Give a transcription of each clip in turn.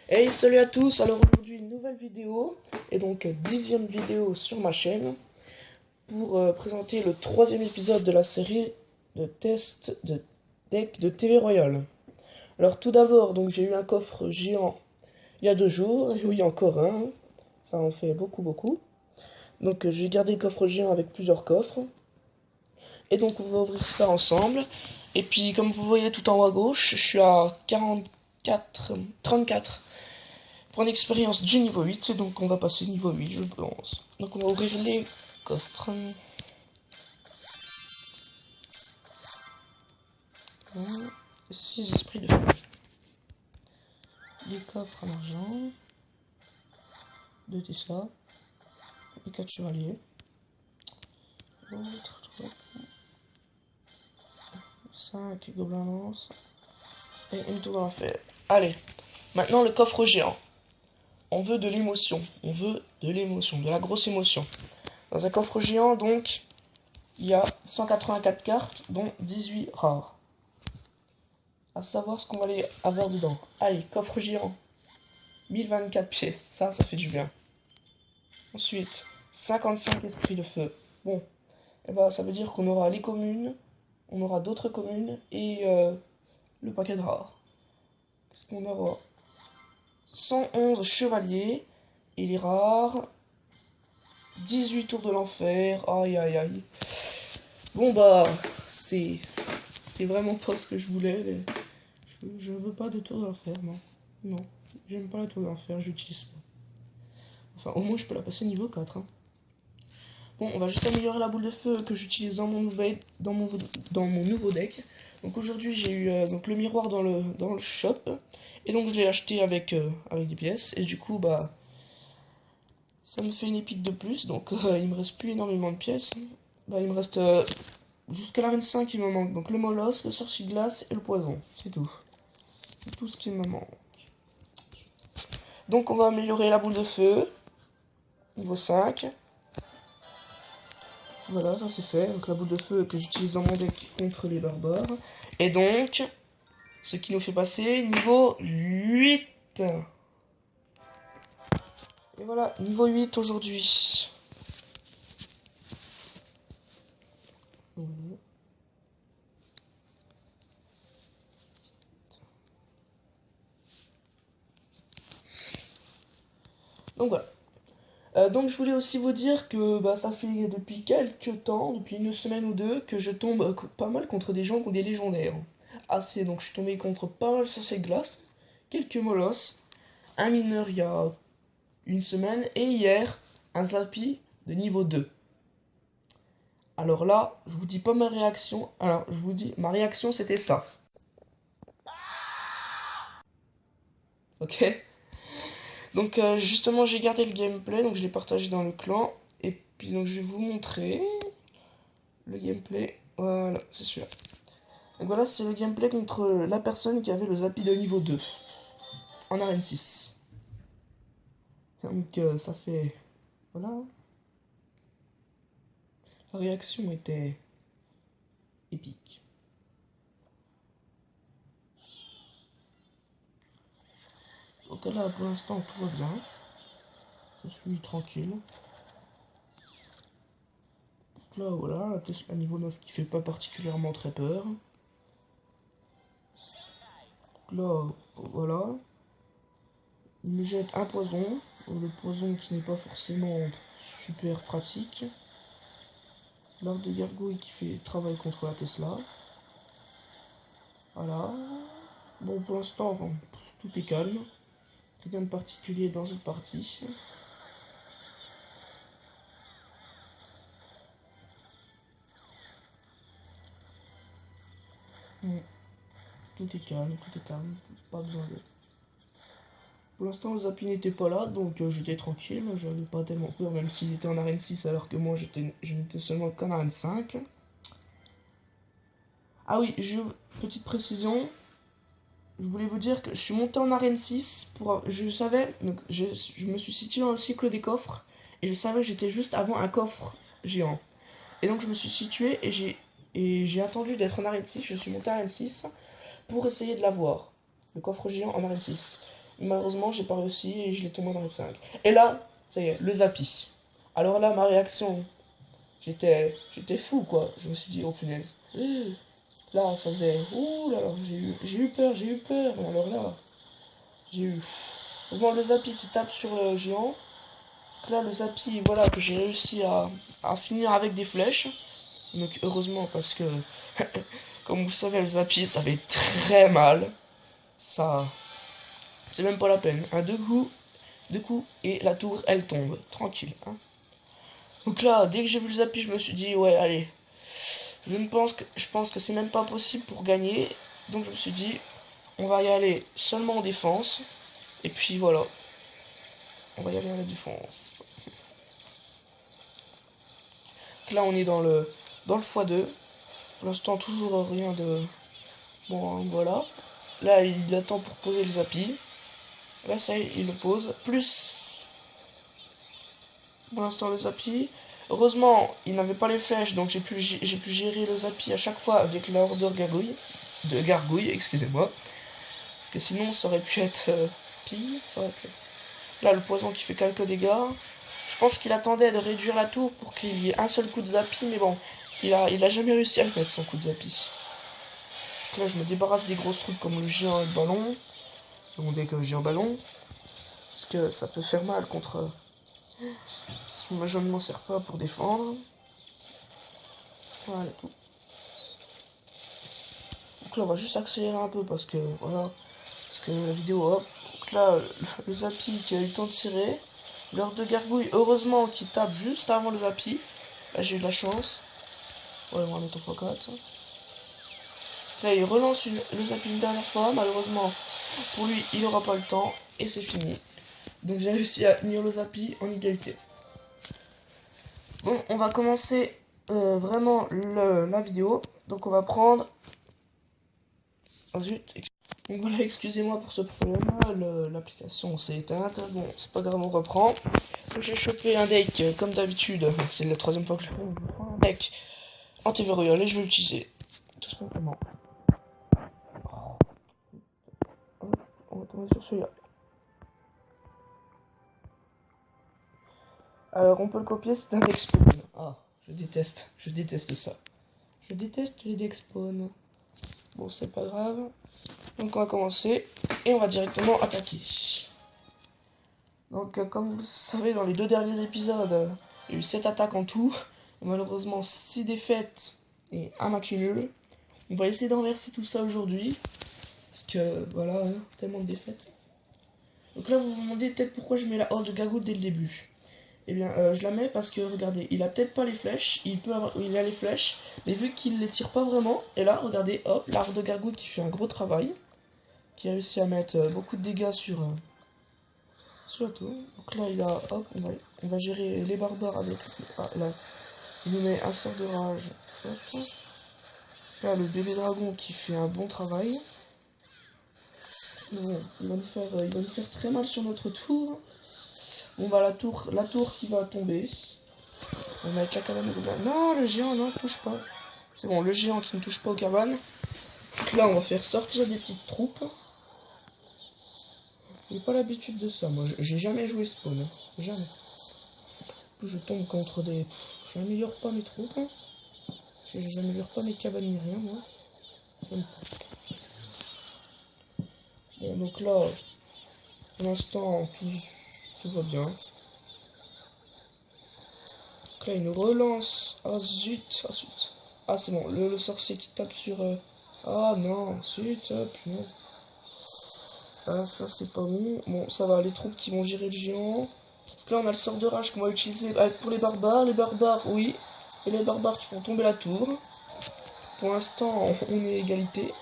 Hey, salut à tous! Alors aujourd'hui une nouvelle vidéo, et donc 10e vidéo sur ma chaîne, pour présenter le 3e épisode de la série de tests de deck de TV Royal. Alors tout d'abord, donc j'ai eu un coffre géant il y a 2 jours, et oui encore un, ça en fait beaucoup. Donc j'ai gardé le coffre géant avec plusieurs coffres, et donc on va ouvrir ça ensemble. Et puis comme vous voyez tout en haut à gauche, je suis à 34 pour une expérience du niveau 8, donc on va passer niveau 8, je pense. Donc on va ouvrir les coffres. 6 esprits de feu. Des coffres en argent. 2 Tesla. Et 4 chevaliers. 5 gobelins lance. Et une tour dans l'enfer. Allez, maintenant le coffre géant. On veut de l'émotion. On veut de l'émotion, de la grosse émotion. Dans un coffre géant, donc, il y a 184 cartes, dont 18 rares. À savoir ce qu'on va aller avoir dedans. Allez, coffre géant. 1024 pièces, ça fait du bien. Ensuite, 55 esprits de feu. Bon, et bah, ça veut dire qu'on aura les communes, on aura d'autres communes et le paquet de rares. Qu'est-ce qu'on aura? 111 chevaliers et les rares. 18 tours de l'enfer. Aïe. Bon bah, c'est vraiment pas ce que je voulais. Je veux pas de tour de l'enfer, non. Non, j'aime pas la tour de l'enfer, j'utilise pas. Enfin, au moins je peux la passer niveau 4. Hein. Bon, on va juste améliorer la boule de feu que j'utilise dans mon nouveau deck. Donc aujourd'hui j'ai eu donc le miroir dans le shop. Et donc je l'ai acheté avec des pièces. Et du coup bah ça me fait une épique de plus. Donc il me reste plus énormément de pièces. Bah il me reste jusqu'à la 25 il me manque. Donc le molosse, le sorcier de glace et le poison. C'est tout. C'est tout ce qui me manque. Donc on va améliorer la boule de feu. Niveau 5. Voilà, ça c'est fait. Donc la boule de feu que j'utilise dans mon deck contre les barbares. Et donc, ce qui nous fait passer niveau 8. Et voilà, niveau 8 aujourd'hui. Donc voilà. Donc je voulais aussi vous dire que bah, ça fait depuis quelques temps, depuis une semaine ou deux, que je tombe pas mal contre des gens qui ont des légendaires. Assez, donc je suis tombé contre pas mal sur ces glaces, quelques molosses, un mineur il y a une semaine, et hier, un Zappy de niveau 2. Alors là, je vous dis pas ma réaction, alors je vous dis, ma réaction c'était ça. Ok? Donc justement j'ai gardé le gameplay, donc je l'ai partagé dans le clan, et puis donc je vais vous montrer le gameplay, voilà, c'est celui-là. Donc voilà, c'est le gameplay contre la personne qui avait le Zappy de niveau 2, en arène 6. Donc ça fait, voilà, la réaction était épique. Donc là pour l'instant tout va bien, je suis tranquille. Là voilà, la Tesla niveau 9 qui fait pas particulièrement très peur. Là voilà, il me jette un poison, le poison qui n'est pas forcément super pratique. L'arbre de gargouille qui fait travail contre la Tesla. Voilà. Bon pour l'instant bon, tout est calme. Rien de particulier dans cette partie. Tout est calme, pas besoin de... Pour l'instant, le Zappy n'était pas là, donc j'étais tranquille, j'avais pas tellement peur, même s'il était en arène 6 alors que moi je n'étais seulement qu'en arène 5. Ah oui, petite précision, je voulais vous dire que je suis monté en arène 6 pour... Je savais, donc je me suis situé dans le cycle des coffres, et je savais que j'étais juste avant un coffre géant. Et donc je me suis situé et j'ai attendu d'être en arène 6, je suis monté en arène 6 pour essayer de l'avoir. Le coffre géant en arène 6. Malheureusement, j'ai pas réussi et je l'ai tombé dans les 5. Et là, ça y est, le Zappy. Alors là, ma réaction, j'étais fou, quoi. Je me suis dit, oh punaise. Là, ça faisait, ouh là là, j'ai eu peur, j'ai eu peur. Et alors là, j'ai eu... Bon, le Zappy qui tape sur le géant. Donc là, le Zappy, voilà, que j'ai réussi à finir avec des flèches. Donc heureusement, parce que, comme vous savez, le Zappy, ça fait très mal. Ça, c'est même pas la peine. Un deux coups, et la tour, elle tombe. Tranquille, hein. Donc là, dès que j'ai vu le Zappy, je me suis dit, ouais, allez. Je pense que c'est même pas possible pour gagner. Donc je me suis dit, on va y aller seulement en défense. Et puis voilà. On va y aller à la défense. Donc là, on est dans le x2. Pour l'instant, toujours rien de... Bon, voilà. Là, il attend pour poser le Zappy. Là, ça y est, il le pose. Plus... Pour l'instant, le Zappy. Heureusement, il n'avait pas les flèches, donc j'ai pu gérer le Zappy à chaque fois avec la hordeur gargouille. De gargouille, excusez-moi. Parce que sinon, ça aurait pu être pire. Ça aurait pu être... Là, le poison qui fait quelques dégâts. Je pense qu'il attendait de réduire la tour pour qu'il y ait un seul coup de Zappy, mais bon, il a jamais réussi à le mettre, son coup de Zappy. Donc là, je me débarrasse des grosses trucs comme le géant et le ballon. Donc dès que j'ai un ballon. Parce que ça peut faire mal contre... Si je ne m'en sers pas pour défendre. Voilà tout. Donc là, on va juste accélérer un peu parce que, voilà. Parce que la vidéo, hop. Donc là, le Zappy qui a eu le temps de tirer. L'heure de gargouille, heureusement, qui tape juste avant le Zappy. Là, j'ai eu de la chance. Ouais, on va mettre en x4. Là, il relance le Zappy une dernière fois. Malheureusement, pour lui, il n'aura pas le temps. Et c'est fini. Donc, j'ai réussi à tenir le Zappy en égalité. Bon, on va commencer vraiment la vidéo. Donc, on va prendre... Oh, zut. Donc voilà, excusez-moi pour ce problème-là, l'application s'est éteinte. Bon, c'est pas grave, on reprend. Donc j'ai chopé un deck, comme d'habitude. C'est la troisième fois que je prends un deck antiverrouillable et je vais l'utiliser. Tout simplement. On va tomber sur celui-là. Alors, on peut le copier, c'est un deck spawn. Ah, je déteste ça. Je déteste les deck spawn. Bon, c'est pas grave. Donc on va commencer et on va directement attaquer. Donc comme vous le savez, dans les 2 derniers épisodes, il y a eu 7 attaques en tout. Malheureusement 6 défaites et un match nul. On va essayer d'enverser tout ça aujourd'hui. Parce que voilà, hein, tellement de défaites. Donc là vous vous demandez peut-être pourquoi je mets la horde de Gargoule dès le début. Eh bien je la mets parce que regardez, il a peut-être pas les flèches, il a les flèches, mais vu qu'il les tire pas vraiment, et là regardez, hop, la horde de Gargoule qui fait un gros travail. Qui a réussi à mettre beaucoup de dégâts sur la tour. Donc là, il a, hop, on va gérer les barbares avec... Ah, là, il nous met un sort de rage. Hop. Là, le bébé dragon qui fait un bon travail. Bon, il va nous faire très mal sur notre tour. Bon, bah, la tour qui va tomber. On va mettre la cabane de... Non, le géant, non, touche pas. C'est bon, le géant qui ne touche pas aux cabanes. Donc là, on va faire sortir des petites troupes. J'ai pas l'habitude de ça, moi. J'ai jamais joué spawn. Hein. Jamais. Je tombe contre des... J'améliore pas mes troupes. Hein. J'améliore pas mes cabanes ni rien, moi. J'aime pas. Bon, donc là, pour l'instant, tout va bien. Donc là, il nous relance. Ah, zut. Ah, zut. Ah, c'est bon. Le sorcier qui tape sur... Ah, non. Zut. Punaise. Ah, ça, c'est pas bon. Bon, ça va. Les troupes qui vont gérer le géant. Donc là, on a le sort de rage qu'on va utiliser pour les barbares. Les barbares, oui. Et les barbares qui font tomber la tour. Pour l'instant, on est égalité.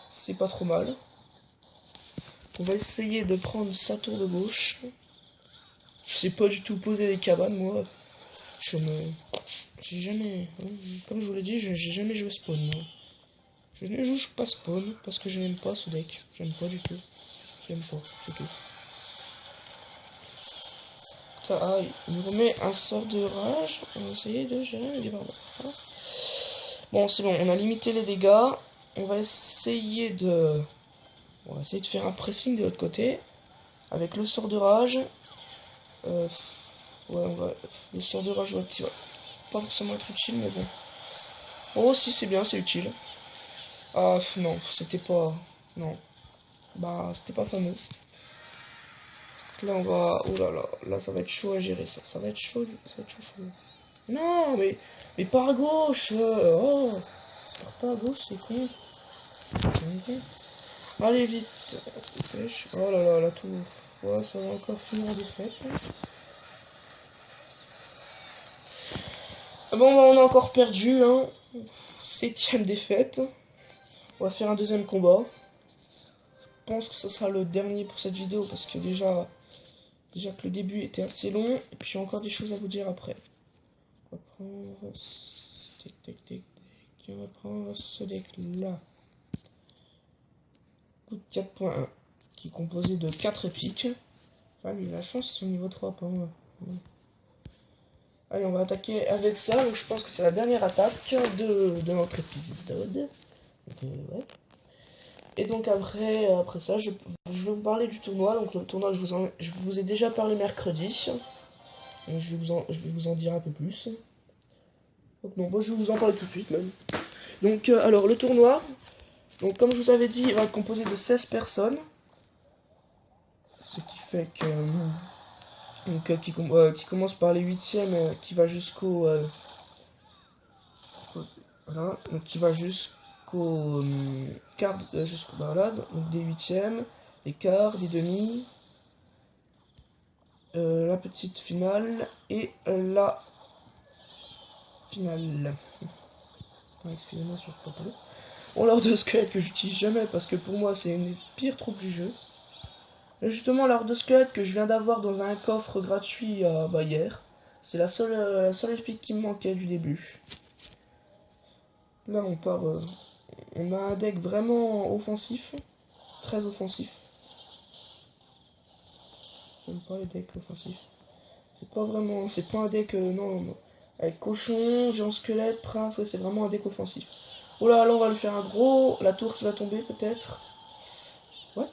C'est pas trop mal. On va essayer de prendre sa tour de gauche. Je sais pas du tout poser des cabanes, moi. J'ai jamais... Comme je vous l'ai dit, j'ai jamais joué spawn, moi. Je ne joue pas spawn, parce que je n'aime pas ce deck. J'aime pas du tout. J'aime pas, c'est tout. Ah, il nous remet un sort de rage. On va essayer de gérer les barbares. Bon, c'est bon, on a limité les dégâts. On va essayer de faire un pressing de l'autre côté. avec le sort de rage. Ouais, on va... Le sort de rage va pas forcément être utile, mais bon. Oh, si, c'est bien, c'est utile. Ah, non, c'était pas... Non. Bah, c'était pas fameux. Là, on va... Oh là là, là, ça va être chaud à gérer, ça. Ça va être chaud, ça va être chaud, chaud. Non, mais pas à gauche. Oh, pas à gauche, c'est con. Allez, vite. Dépêche. Oh là là, la tour. Ouais, ça va encore finir en défaite. Bon, bah, on a encore perdu, hein. 7ème défaite. On va faire un deuxième combat. Je pense que ce sera le dernier pour cette vidéo parce que déjà que le début était assez long. Et puis j'ai encore des choses à vous dire après. On va prendre... On va prendre ce deck là. Coup de 4.1 qui est composé de 4 épiques. Ah, lui, la chance, c'est au niveau 3, pas moi. Allez, on va attaquer avec ça. Donc, je pense que c'est la dernière attaque de notre épisode. Donc, ouais. Et donc, après ça, je vais vous parler du tournoi. Donc, le tournoi, je vous ai déjà parlé mercredi. Donc, je vais vous en dire un peu plus. Donc, non, moi, je vais vous en parler tout de suite, même. Donc, alors, le tournoi. Donc, comme je vous avais dit, il va être composé de 16 personnes. Ce qui fait que... donc, qui commence par les 8e, qui va jusqu'au... voilà, donc qui va jusqu'au quart, jusqu'au voilà, donc des 8e, des quarts, des demi, la petite finale et la finale. Excusez-moi sur le photo. Bon, l'ordre de squelette que j'utilise jamais parce que pour moi c'est une des pires troupes du jeu. Et justement, l'ordre de squelette que je viens d'avoir dans un coffre gratuit bah, hier, c'est la seule épique qui me manquait du début. Là on part, on a un deck vraiment offensif, très offensif. J'aime pas les decks offensifs. C'est pas vraiment, c'est pas un deck, non, avec cochon, géant squelette, prince, ouais, c'est vraiment un deck offensif. Oh là, là on va le faire un gros, la tour qui va tomber peut-être. What?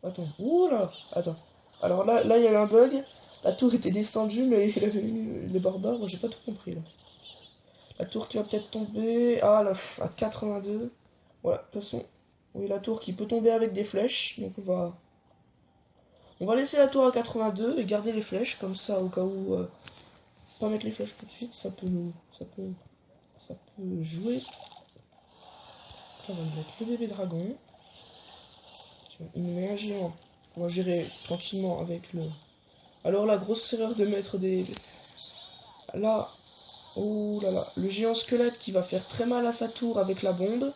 Attends, ouh là, attends. Alors là il y avait un bug, la tour était descendue mais il avait mis les barbares, j'ai pas tout compris là. La tour qui va peut-être tomber, ah là, à 82. Voilà, de toute façon, oui la tour qui peut tomber avec des flèches, donc on va laisser la tour à 82 et garder les flèches, comme ça, au cas où... pas mettre les flèches tout de suite, ça peut jouer. Là, on va mettre le bébé dragon. Il nous met un géant. On va gérer tranquillement avec le... Alors la grosse erreur de mettre des... Là, oh là là, le géant squelette qui va faire très mal à sa tour avec la bombe.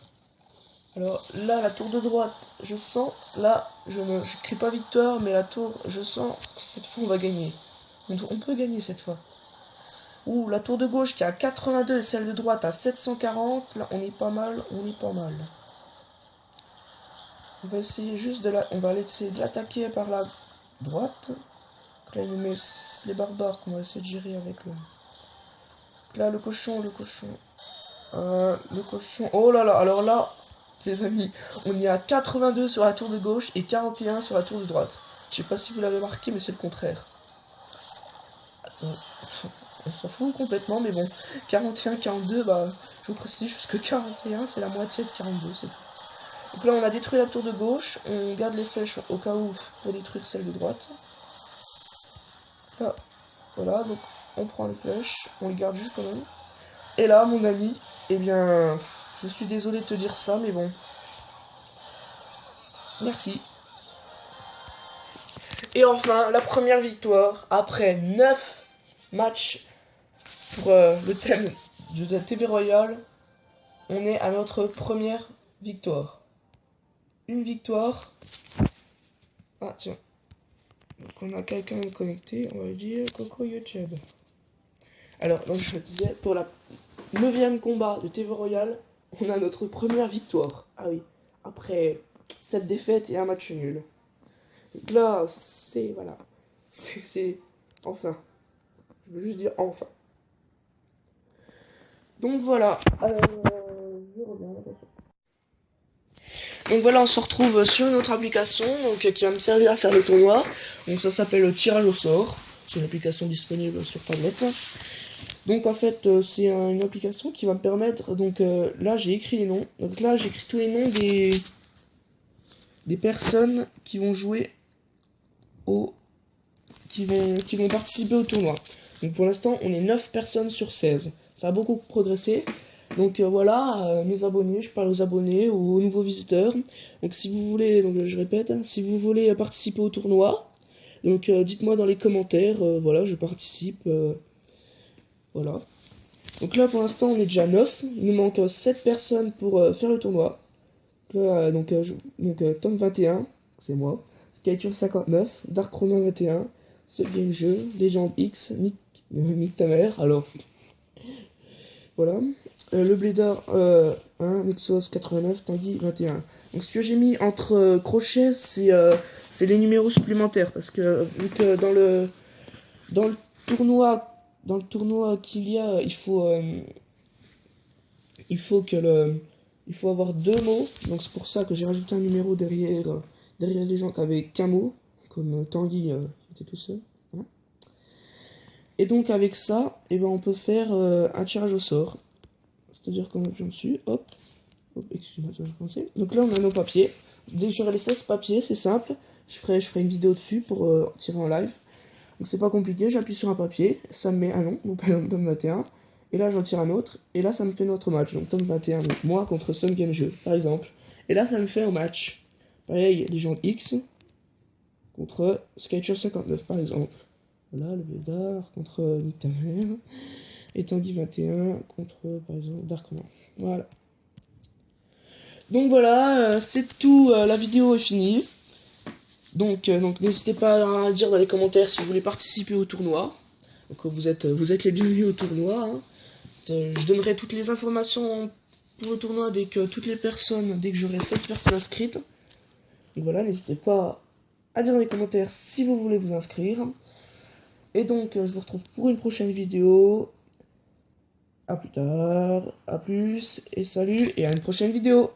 Alors là, la tour de droite, je sens, là, je crie pas victoire, mais la tour, je sens, cette fois on va gagner. On peut gagner cette fois. Ouh, la tour de gauche qui est à 82 et celle de droite à 740, là on est pas mal, on est pas mal. On va essayer juste de on va essayer de l'attaquer par la droite. Donc là il nous met les barbares qu'on va essayer de gérer avec le... Là le cochon, le cochon. Oh là là, alors là, les amis, on est à 82 sur la tour de gauche et 41 sur la tour de droite. Je sais pas si vous l'avez marqué, mais c'est le contraire. Attends, on s'en fout complètement, mais bon, 41, 42, bah, je vous précise juste que 41, c'est la moitié de 42, c'est tout. Donc là, on a détruit la tour de gauche, on garde les flèches au cas où pour détruire celle de droite. Là, voilà, donc on prend les flèches, on les garde juste quand même. Et là, mon ami, eh bien, je suis désolé de te dire ça, mais bon. Merci. Et enfin, la première victoire, après 9 matchs pour le thème de la TV Royale, on est à notre première victoire. Une victoire. Ah tiens. Donc on a quelqu'un connecté, on va lui dire Coco YouTube. Alors, donc je me disais, pour la 9e combat de TV Royale, on a notre première victoire. Ah oui, après 7 défaites et un match nul. Donc là, c'est... Voilà. C'est... Enfin. Je veux juste dire enfin. Donc voilà. Je reviens. Donc voilà, on se retrouve sur une autre application donc, qui va me servir à faire le tournoi. Donc ça s'appelle le tirage au sort. C'est une application disponible sur tablette. Donc en fait, c'est une application qui va me permettre. Donc là, j'ai écrit les noms. Donc là, j'écris tous les noms des personnes qui vont jouer au. Qui vont participer au tournoi. Donc pour l'instant, on est 9 personnes sur 16. Ça a beaucoup progressé. Donc voilà, mes abonnés, je parle aux abonnés ou aux nouveaux visiteurs. Donc si vous voulez, donc je répète, si vous voulez participer au tournoi, donc dites-moi dans les commentaires, voilà, je participe, voilà. Donc là pour l'instant on est déjà 9, il nous manque 7 personnes pour faire le tournoi. Donc, Tom 21, c'est moi, Skyture 59, Dark Chrono 21, ce game jeu, Legend X, Nick ta mère, alors voilà. Le Blader 1, Nexus 89, Tanguy 21. Donc ce que j'ai mis entre crochets, c'est les numéros supplémentaires. Parce que vu que dans le tournoi qu'il y a, il faut avoir 2 mots. Donc c'est pour ça que j'ai rajouté un numéro derrière les gens qui avaient qu'un mot. Comme Tanguy qui était tout seul. Voilà. Et donc avec ça, eh ben, on peut faire un tirage au sort. C'est-à-dire qu'on appuie dessus, hop, excuse-moi, je vais recommencer. Donc là, on a nos papiers. Dès que j'aurai les 16 papiers, c'est simple. Je ferai une vidéo dessus pour tirer en live. Donc c'est pas compliqué, j'appuie sur un papier, ça me met un nom, donc par exemple Tom 21. Et là, j'en tire un autre, et là, ça me fait notre match. Donc Tom 21, donc moi contre Some Game Jeu, par exemple. Et là, ça me fait un match. Pareil, les gens X contre Skyture 59, par exemple. Voilà, le Bédard contre Nick ta mère. Et Tanguy 21 contre, par exemple, Darkman. Voilà. Donc voilà, c'est tout, la vidéo est finie. Donc n'hésitez pas à dire dans les commentaires si vous voulez participer au tournoi. Donc vous êtes les bienvenus au tournoi. Hein. Je donnerai toutes les informations pour le tournoi dès que j'aurai 16 personnes inscrites. Et voilà, n'hésitez pas à dire dans les commentaires si vous voulez vous inscrire. Et donc je vous retrouve pour une prochaine vidéo. A plus tard, à plus, et salut, et à une prochaine vidéo.